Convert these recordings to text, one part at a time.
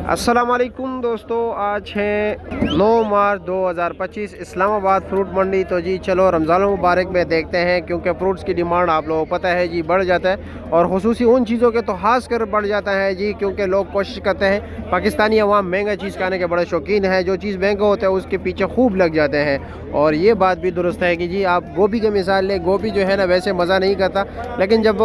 अस्सलामुअलैकुम दोस्तों, आज है 9 मार्च 2025 इस्लामाबाद फ्रूट मंडी। तो जी चलो रमज़ान मुबारक में देखते हैं, क्योंकि फ्रूट्स की डिमांड आप लोगों को पता है जी बढ़ जाता है, और खुसूसी उन चीज़ों के तो खास कर बढ़ जाता है जी, क्योंकि लोग कोशिश करते हैं। पाकिस्तानी अवाम महंगा चीज़ खाने के बड़े शौकीन हैं, जो चीज़ महंगा होता है उसके पीछे खूब लग जाते हैं। और ये बात भी दुरुस्त है कि जी आप गोभी की मिसाल लें, गोभी जो है ना वैसे मज़ा नहीं करता, लेकिन जब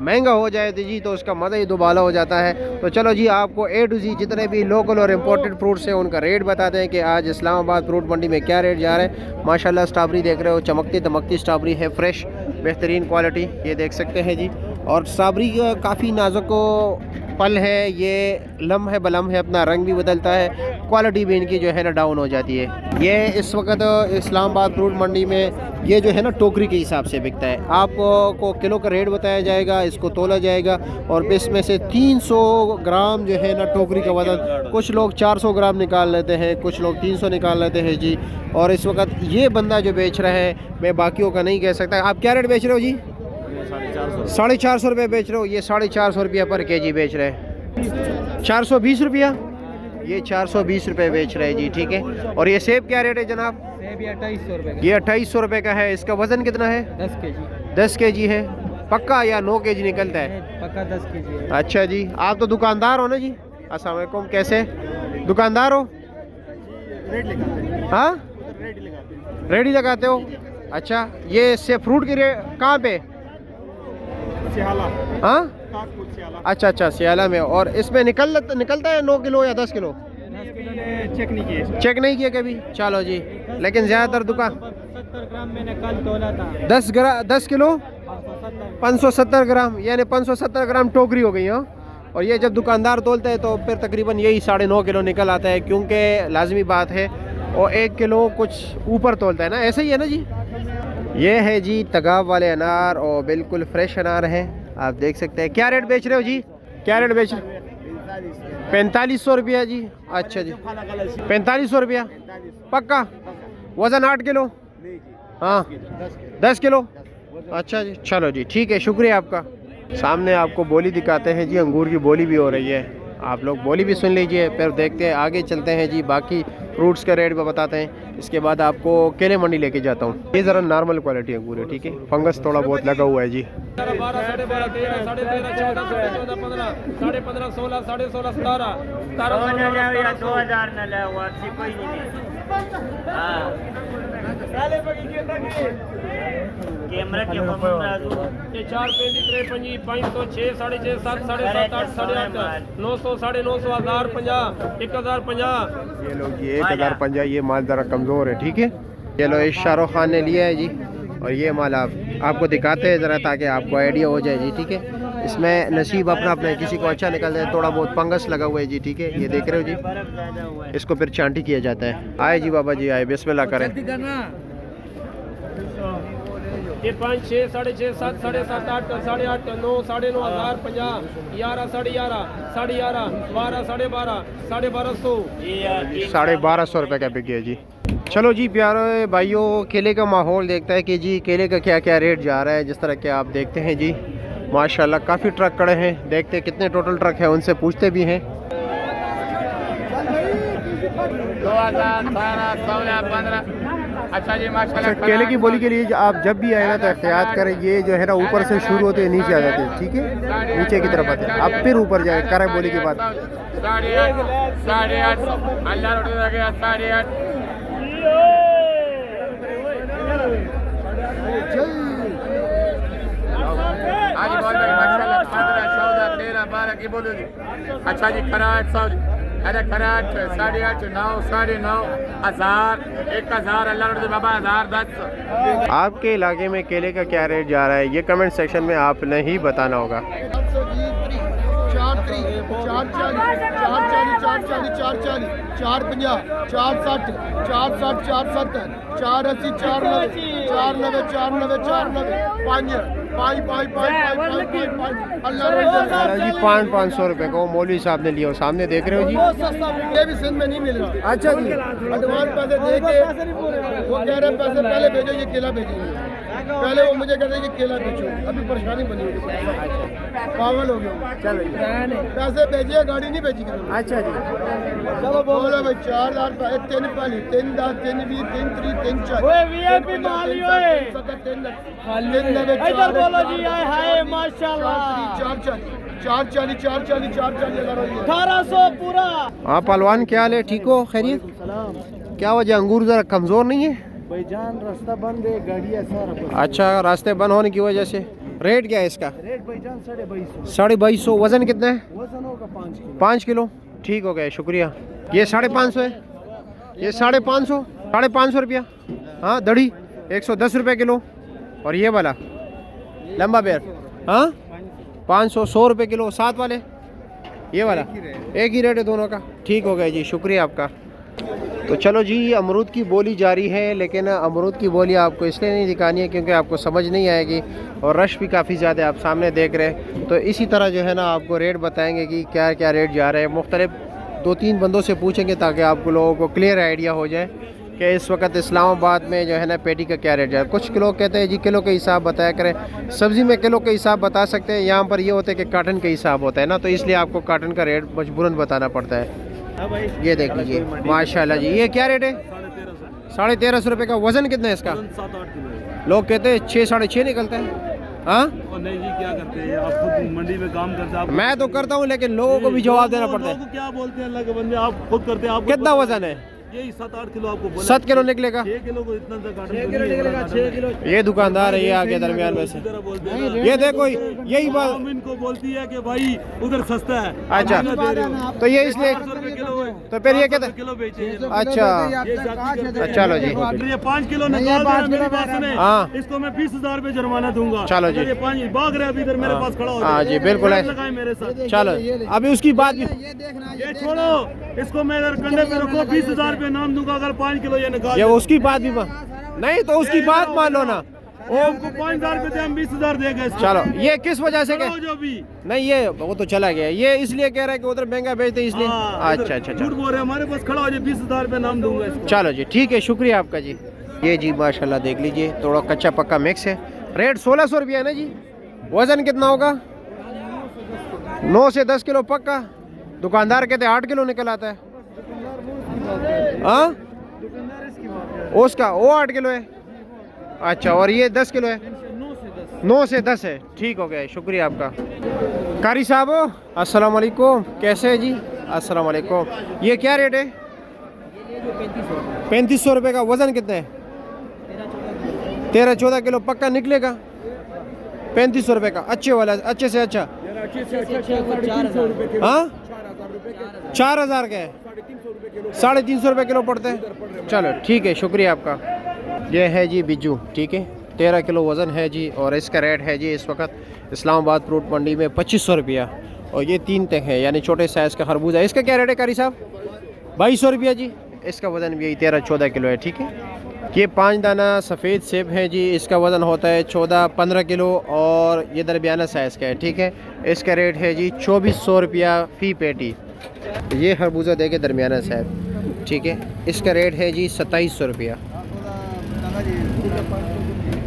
महंगा हो जाए तो जी तो उसका मज़ा ही दुबाला हो जाता है। तो चलो जी आपको A to Z जितने भी लोकल और इम्पोर्टेड फ्रूट्स हैं उनका रेट बताते हैं कि आज इस्लामाबाद फ्रूट मंडी में क्या रेट जा रहे हैं। माशाल्लाह स्ट्रॉबेरी देख रहे हो, चमकती दमकती स्ट्रॉबेरी है, फ्रेश बेहतरीन क्वालिटी, ये देख सकते हैं जी। और स्ट्रॉबेरी काफ़ी नाजुक फल है, ये लम है बलम है, अपना रंग भी बदलता है, क्वालिटी भी इनकी जो है ना डाउन हो जाती है। ये इस वक्त इस्लामाबाद फ्रूट मंडी में ये जो है ना टोकरी के हिसाब से बिकता है। आपको किलो का रेट बताया जाएगा, इसको तोला जाएगा, और इसमें से 300 ग्राम जो है ना टोकरी का वजन, कुछ लोग 400 ग्राम निकाल लेते हैं, कुछ लोग 300 निकाल लेते हैं जी। और इस वक्त ये बंदा जो बेच रहा है, मैं बाकियों का नहीं कह सकता। आप क्या रेट बेच रहे हो जी? 450 रुपये बेच रहे हो। ये 450 रुपया पर केजी बेच रहे हैं। 420 रुपया, ये 420 रुपये बेच रहे हैं जी, ठीक है। और ये सेब क्या रेट है जनाब? सेब 2800 रुपये। ये 2800 रुपये का है। इसका वज़न कितना है? 10 केजी। 10 केजी है पक्का, या 9 केजी निकलता है? पक्का 10 केजी है। अच्छा जी, आप तो दुकानदार हो ना जी? अस्सलाम वालेकुम, कैसे दुकानदार हो? हाँ, रेडी लगाते हो? अच्छा, ये से फ्रूट की रेट कहाँ पे? हाँ, अच्छा सियाला में। और इसमें निकलता है 9 किलो या 10 किलो? चेक नहीं किया कभी? चलो जी, लेकिन ज़्यादातर दुकान 70 ग्राम मैंने कल तोला था। 10 किलो 570 ग्राम, यानी 570 ग्राम टोकरी हो गई। हाँ, और ये जब दुकानदार तोलता है तो फिर तकरीबन यही 9.5 किलो निकल आता है, क्योंकि लाजमी बात है, और 1 किलो कुछ ऊपर तोलता है ना, ऐसे ही है ना जी। ये है जी तगाब वाले अनार, और बिल्कुल फ्रेश अनार है, आप देख सकते हैं। क्या रेट बेच रहे हो जी? क्या रेट बेच रहे? 4500 रुपया जी। अच्छा जी, 4500 रुपया पक्का। वज़न 8 किलो? हाँ, 10 किलो। अच्छा जी, चलो जी ठीक है, शुक्रिया आपका। सामने आपको बोली दिखाते हैं जी, अंगूर की बोली भी हो रही है, आप लोग बोली भी सुन लीजिए, फिर देखते हैं आगे चलते हैं जी, बाकी फ्रूट्स का रेट भी बताते हैं। इसके बाद आपको केले मंडी लेके जाता हूँ। ये ज़रा नॉर्मल क्वालिटी अंगूर है, ठीक है, फंगस थोड़ा बहुत लगा हुआ है जी। 12, 12.5, 13, 13, 14, 14, 15, 15.5, 16, 16, 17, कैमरा के ये 4, 35, 53, 500, 6, 6.5, 7, 7.5, 8, 8.5, 900, 950, 1050, 1050। ये लोग ये 1050, ये माल ज़रा कमज़ोर है, ठीक है। ये लो इस शाहरुख खान ने लिया है जी, और ये माल आपको दिखाते हैं ज़रा, ताकि आपको आइडिया हो जाए जी, ठीक है। इसमें नसीब अपना अपना, किसी को अच्छा निकल जाए, थोड़ा बहुत फंगस लगा हुआ है जी, ठीक है, ये देख रहे हो जी। इसको फिर चांटी किया जाता है। आए जी बाबा जी, आए, बिस्मिल्लाह करें। ये 5, 6, 6.5, 7, 7.5, 8, 8.5, 9, 9.5, 1050, 11, 11.5, 11.5, 12, 12.5, 1250। 1250 रुपये का बिक गया जी। चलो जी प्यारे भाइयों, केले का माहौल देखता है कि जी केले का क्या क्या रेट जा रहा है। जिस तरह के आप देखते हैं जी, माशाल्लाह काफ़ी ट्रक खड़े हैं, देखते हैं कितने टोटल ट्रक हैं, उनसे पूछते भी हैं। 2018, 16, 15। अच्छा जी माशाल्लाह। केले की बोली के लिए आप जब भी आए ना तो एहतियात करें, ये जो है ना ऊपर से शुरू होते हैं नीचे आ जाते हैं, ठीक है, नीचे की तरफ आते हैं, आप फिर ऊपर जाए करें बोली के बाद। 8.5, 8.5, अल्लाह रोटी लगे 8.5। आज बोल भाई माशाल्लाह 15, 14, 13, 12 की बोलोगी। अच्छा जी खरा 800, अरे खरा 8.5, 9, 9.5, 1000, 1000, अल्लाह रोटी बाबा 1010। आपके इलाके में केले का क्या रेट जा रहा है, ये कमेंट सेक्शन में आपने ही बताना होगा। 440, 440, 450, 460, 470, 480, 490, 490, 490, 5 जी 500 रुपये को मौलवी साहब ने लिया, सामने देख रहे हो जी। ये भी सिंध में नहीं मिल रहा। अच्छा जी, एडवांस पैसे दे के वो कह रहे हैं पैसे पहले भेजो, ये केला भेजेंगे। पहले वो मुझे कहते हैं कि केला बेचो, अभी परेशानी बनी हुई है, पागल हो गया। चलो जी, पैसे भेजिए, गाड़ी नहीं भेजी। अच्छा जी, चलो बोलो भाई 4000 रुपये, 3 पाली, 3 10, 3 20, 3 30, 3 40। ओए वीआईपी माली ओए, 3 90, इधर बोलो जी, आए हाय माशाल्लाह, 440, 1800 पूरा। हाँ पहलवान, क्या हाल है? ठीक हो? खैरियत? क्या वजह, अंगूर ज़रा कमज़ोर नहीं है? भाईजान रास्ता बंद है, गाड़ियाँ सारा। अच्छा, रास्ते बंद होने की वजह से। रेट क्या है इसका? रेट भाईजान 2250। 2250। वज़न कितना है? वजन होगा 5 किलो। 5 किलो। ठीक हो गया, शुक्रिया। ये 550 है, ये 550, 550 रुपया। हाँ, दड़ी 110 रुपये किलो। और ये वाला लंबा बेर, हाँ 500, 100 रुपये किलो। साथ वाले ये वाला एक ही रेट है दोनों का। ठीक हो गया जी, शुक्रिया आपका। तो चलो जी, अमरूद की बोली जारी है, लेकिन अमरूद की बोली आपको इसलिए नहीं दिखानी है क्योंकि आपको समझ नहीं आएगी और रश भी काफ़ी ज़्यादा आप सामने देख रहे हैं। तो इसी तरह जो है ना आपको रेट बताएंगे कि क्या क्या रेट जा रहे हैं। मुख्तलिफ 2-3 बंदों से पूछेंगे ताकि आपको लोगों को क्लियर आइडिया हो जाए कि इस वक्त इस्लामाबाद में जो है ना पेटी का क्या रेट है। कुछ लोग कहते हैं जी किलो के हिसाब बताया करें, सब्ज़ी में किलो के हिसाब बता सकते हैं। यहाँ पर ये होता है कि कार्टन के हिसाब होता है ना, तो इसलिए आपको कार्टन का रेट मजबूरन बताना पड़ता है। ये देख लीजिए माशाल्लाह जी, ये क्या रेट है? 1350 रुपये का। वज़न कितना है इसका? 7-8 किलो। लोग कहते हैं 6 साढ़े 6 निकलता है। हाँ नहीं जी, क्या करते हैं आप, खुद मंडी में काम करते हैं। मैं तो करता हूँ, लेकिन लोगों को भी जवाब देना पड़ता है। लोगों को क्या बोलते हैं अल्लाह के बंदे, आप खुद करते हैं। आप कितना वज़न है? यही 7-8 किलो आपको बोला। 7 किलो निकलेगा। 6 किलो को इतना सा काटना, 6 किलो निकलेगा, 6 किलो। ये दुकानदार है, ये आगे दरमियान में से। ये देखो, यही बात हम इनको बोलती है कि भाई उधर सस्ता है। अच्छा, तो ये इसलिए, 800 रुपए किलो है, तो फिर ये कहते, किलो बेचे। अच्छा चलो जी, ये 5 किलो निकाल रहा है, मेरी बात सुने। हाँ। इसको मैं 20,000 रुपए जुर्माना दूंगा। चलो जी। अगर ये 5 भाग रहे अभी इधर मेरे पास खड़ा हो। हाँ जी, बिल्कुल है। लगाए मेरे साथ। चलो अभी उसकी बात भी, ये छोड़ो, इसको मैं इधर कंधे पे रखो, 20,000 रुपए नाम दूंगा अगर 5 किलो ये निकाल। ये उसकी बात भी नहीं, तो उसकी बात मान लो ना। वो हमको 5,000 रुपए दे, हम 20,000 देंगे इसको। चलो, ये किस वजह से खड़ा हो जो भी। नहीं, ये वो तो चला गया। ये इसलिए कह रहा है कि उधर महंगा बेचते इसलिए। हाँ, अच्छा अच्छा झूठ बोल रहे, हमारे पास खड़ा हो जाए, 20,000 रुपए नाम दूंगा इसको। चलो जी, ठीक है, शुक्रिया आपका जी। ये जी माशाल्लाह देख लीजिए, थोड़ा कच्चा पक्का मिक्स है। रेट 1600 रुपया है ना जी। वज़न कितना होगा? 9 से 10 किलो पक्का। दुकानदार कहते 8 किलो निकल आता है। हाँ, उसका वो 8 किलो है। अच्छा, और ये 10 किलो है? 9 से 10 है। ठीक हो गया, शुक्रिया आपका। कारी साहब अस्सलाम वालेकुम, कैसे है जी? अस्सलाम वालेकुम। ये क्या रेट है? 3500 रुपये का। वज़न कितना है? 13-14 किलो पक्का निकलेगा। 3500 रुपये का, अच्छे वाला, अच्छे से अच्छा। हाँ, 4000 का है, 350 रुपये किलो पड़ते हैं। चलो ठीक है, शुक्रिया आपका। ये है जी बिज्जू, ठीक है, 13 किलो वज़न है जी, और इसका रेट है जी इस वक्त इस्लामाबाद फ्रूट मंडी में 2500 रुपया। और ये 3 तक है, यानी छोटे साइज़ का खरबूजा है। इसका क्या रेट है कारी साहब? 2200 रुपया जी। इसका वज़न भी यही 13-14 किलो है, ठीक है। ये 5 दाना सफ़ेद सेब है जी, इसका वज़न होता है 14-15 किलो और ये दरमियाना साइज़ का है, ठीक है। इसका रेट है जी 2400 रुपया फ़ी पेटी। ये खरबूजा देखे दरमियाना साइज़, ठीक है। इसका रेट है जी 2700 रुपया।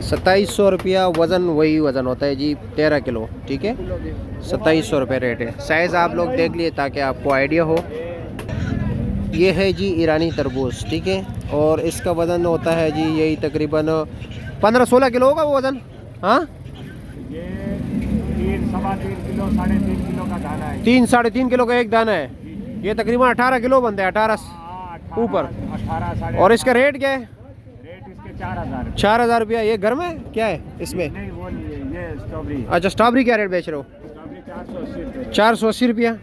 2700 रुपया वज़न, वही वज़न होता है जी 13 किलो, ठीक है। 2700 रुपये रेट है। साइज़ आप लोग देख लिए ताकि आपको आइडिया हो। ये है जी ईरानी तरबूज, ठीक है, और इसका वज़न होता है जी यही तकरीबन 15-16 किलो होगा वो वज़न। हाँ, ये 3-3.5 किलो, 3.5 किलो का दाना है। 3-3.5 किलो का एक दाना है। ये तकरीबन 18 किलो बनता है, 18 ऊपर। 18 और इसका रेट क्या है? रेट इसके 4000। 4000 रुपया। ये घर में क्या है इसमें? नहीं, वो ये स्ट्रॉबेरी। अच्छा, स्ट्रॉबेरी क्या रेट बेच रहे हो? 480 रुपया।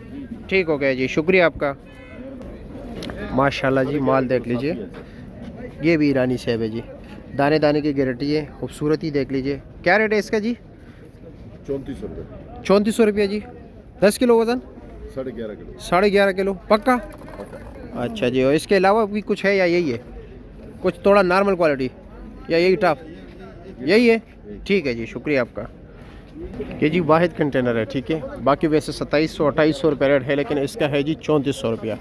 ठीक हो गया जी, शुक्रिया आपका। माशाल्लाह जी, माल देख लीजिए। ये भी ईरानी सेब है जी, दाने दाने की गारंटी है। खूबसूरती देख लीजिए। क्या रेट है इसका जी? 3400 रुपये। 3400 रुपया जी। 10 किलो वज़न? 11.5 किलो। 11.5 किलो पक्का। अच्छा जी, और इसके अलावा भी कुछ है या यही है? कुछ थोड़ा नॉर्मल क्वालिटी या यही टॉप? यही है, ठीक है जी, शुक्रिया आपका। ये जी वाहिद कंटेनर है, ठीक है। बाकी वैसे 2700-2800 रुपये रेट है, लेकिन इसका है जी 3400 रुपया।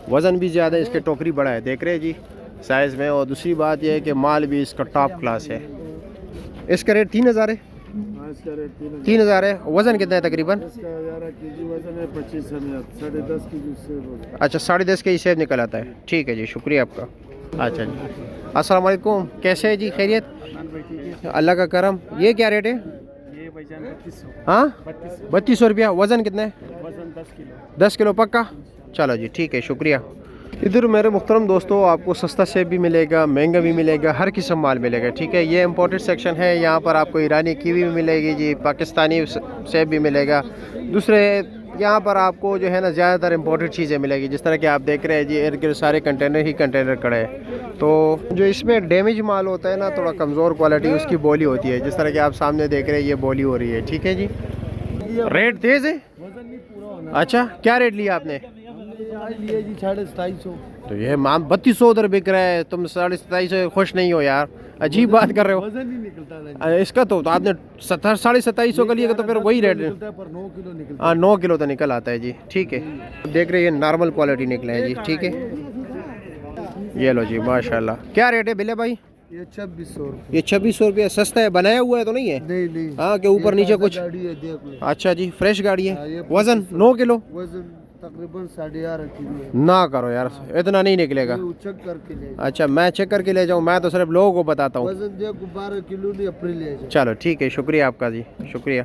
वज़न भी ज़्यादा है, इसके टोकरी बड़ा है, देख रहे हैं जी साइज़ में। और दूसरी बात यह है कि माल भी इसका टॉप क्लास है। इसका रेट 3000 है। 3000 है। वज़न कितना है तकरीबन? इसका 11 केजी वजन है, 25 में 10.5 केजी सेब। अच्छा 10.5 केजी सेब निकल आता है। ठीक है जी, शुक्रिया आपका। अच्छा जी, अस्सलाम वालेकुम, कैसे है जी? खैरियत? अल्लाह का करम। ये क्या रेट है? ये भाईजान 3200। हाँ 3200 रुपया। वज़न कितना है? वजन 10 किलो। 10 किलो पक्का। चलो जी ठीक है, शुक्रिया। इधर मेरे मुहतरम दोस्तों आपको सस्ता सेब भी मिलेगा, महंगा भी मिलेगा, हर किस्म माल मिलेगा। ठीक है, ये इम्पोर्टेड सेक्शन है। यहाँ पर आपको ईरानी कीवी भी मिलेगी जी, पाकिस्तानी सेब भी मिलेगा। दूसरे यहाँ पर आपको जो है ना ज़्यादातर इम्पोर्टेड चीज़ें मिलेगी। जिस तरह कि आप देख रहे हैं जी, इर्द गिर्द सारे कंटेनर ही कंटेनर खड़े हैं। तो जो इसमें डैमेज माल होता है ना, थोड़ा कमज़ोर क्वालिटी, उसकी बोली होती है। जिस तरह कि आप सामने देख रहे हैं, ये बोली हो रही है। ठीक है जी। रेट तेज़ है? वजन नहीं पूरा होना। अच्छा, क्या रेट लिया आपने? आज लिए जी 2750। तो ये माम 3200 उधर बिक रहा है, तुम 2750 खुश नहीं हो यार, अजीब बात कर रहे हो। वजन नहीं निकलता ना। अरे इसका तो आपने 2750 का लिया तो फिर वही रेट है। निकलता है पर 9 किलो निकलता हाँ 9 किलो तो निकल आता है जी। ठीक है, देख रहे हैं नॉर्मल क्वालिटी निकले हैं जी। ठीक है, ये लो जी माशाल्लाह। क्या रेट है बिले भाई? है। ये 2600। ये 2600 रुपया। सस्ता है, बनाया हुआ है तो नहीं है? नहीं नहीं। हाँ के ऊपर ये नीचे ताज़ा कुछ। गाड़ी है, देख लो। अच्छा जी, फ्रेश गाड़ी हाँ, है। ये वज़न 9 किलो वजन तकरीबन 11.5 किलो है। ना करो यार, इतना नहीं निकलेगा। ये चेक करके ले। अच्छा मैं चेक करके ले जाऊँ? मैं तो सिर्फ लोगों को बताता हूँ। वजन देखो 12 किलो नहीं, अप्रैल ले जाओ। चलो ठीक है, शुक्रिया आपका जी, शुक्रिया।